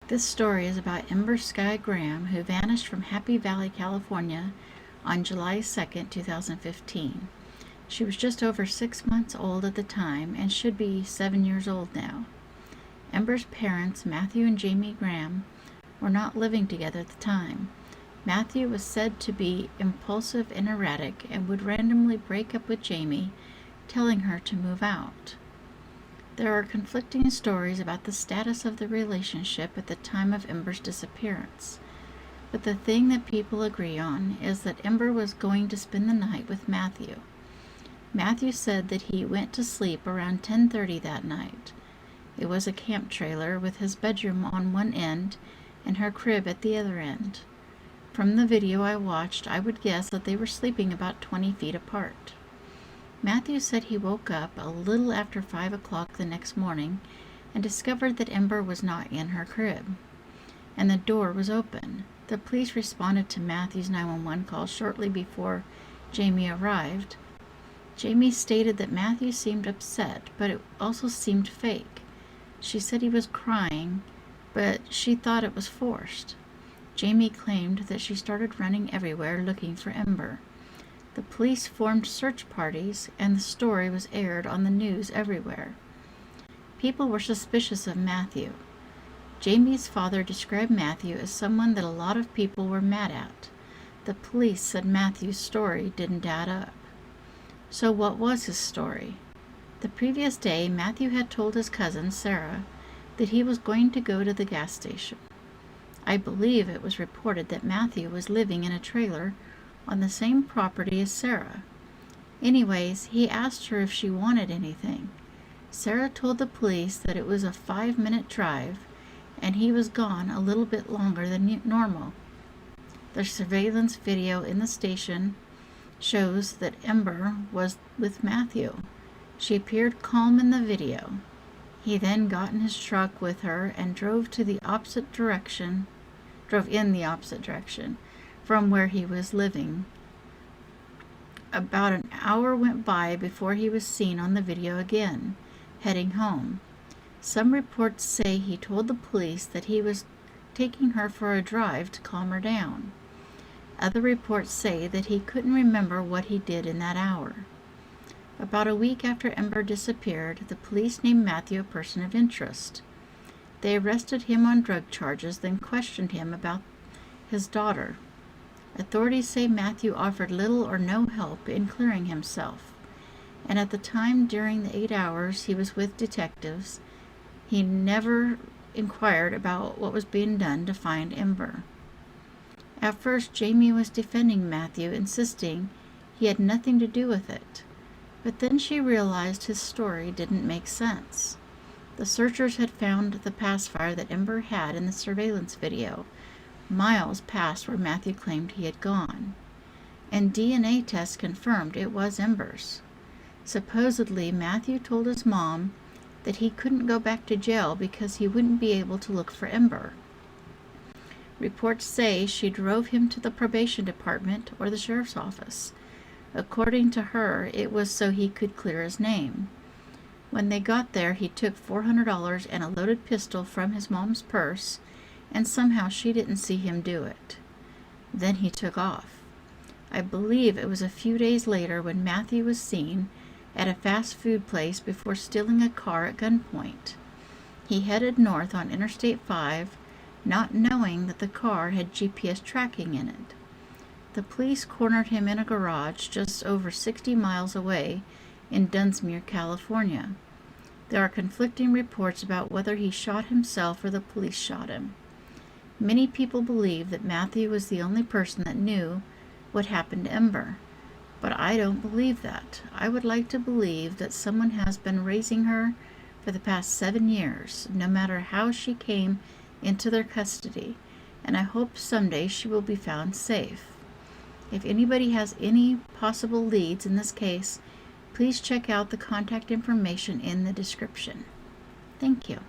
This story is about Ember Skye Graham, who vanished from Happy Valley, California on July 2nd, 2015. She was just over 6 months old at the time and should be 7 years old now. Ember's parents, Matthew and Jamie Graham, were not living together at the time. Matthew was said to be impulsive and erratic and would randomly break up with Jamie, telling her to move out. There are conflicting stories about the status of the relationship at the time of Ember's disappearance, but the thing that people agree on is that Ember was going to spend the night with Matthew. Matthew said that he went to sleep around 10:30 that night. It was a camp trailer with his bedroom on one end and her crib at the other end. From the video I watched, I would guess that they were sleeping about 20 feet apart. Matthew said he woke up a little after 5 o'clock the next morning and discovered that Ember was not in her crib, and the door was open. The police responded to Matthew's 911 call shortly before Jamie arrived. Jamie stated that Matthew seemed upset, but it also seemed fake. She said he was crying, but she thought it was forced. Jamie claimed that she started running everywhere looking for Ember. The police formed search parties, and the story was aired on the news everywhere. People were suspicious of Matthew. Jamie's father described Matthew as someone that a lot of people were mad at. The police said Matthew's story didn't add up. So what was his story? The previous day, Matthew had told his cousin, Sarah, that he was going to go to the gas station. I believe it was reported that Matthew was living in a trailer on the same property as Sarah. Anyways, he asked her if she wanted anything. Sarah told the police that it was a 5-minute drive, and he was gone a little bit longer than normal. The surveillance video in the station shows that Ember was with Matthew. She appeared calm in the video. He then got in his truck with her and drove in the opposite direction from where he was living. About an hour went by before he was seen on the video again, heading home. Some reports say he told the police that he was taking her for a drive to calm her down. Other reports say that he couldn't remember what he did in that hour. About a week after Ember disappeared, the police named Matthew a person of interest. They arrested him on drug charges, then questioned him about his daughter. Authorities say Matthew offered little or no help in clearing himself, and at the time during the 8 hours he was with detectives, he never inquired about what was being done to find Ember. At first, Jamie was defending Matthew, insisting he had nothing to do with it, but then she realized his story didn't make sense. The searchers had found the pacifier that Ember had in the surveillance video, miles past where Matthew claimed he had gone, and DNA tests confirmed it was Ember's. Supposedly, Matthew told his mom that he couldn't go back to jail because he wouldn't be able to look for Ember. Reports say she drove him to the probation department or the sheriff's office. According to her, it was so he could clear his name. When they got there, he took $400 and a loaded pistol from his mom's purse, and somehow she didn't see him do it. Then he took off. I believe it was a few days later when Matthew was seen at a fast food place before stealing a car at gunpoint. He headed north on Interstate 5, not knowing that the car had GPS tracking in it. The police cornered him in a garage just over 60 miles away in Dunsmuir, California. There are conflicting reports about whether he shot himself or the police shot him. Many people believe that Matthew was the only person that knew what happened to Ember, but I don't believe that. I would like to believe that someone has been raising her for the past 7 years, no matter how she came into their custody, and I hope someday she will be found safe. If anybody has any possible leads in this case, please check out the contact information in the description. Thank you.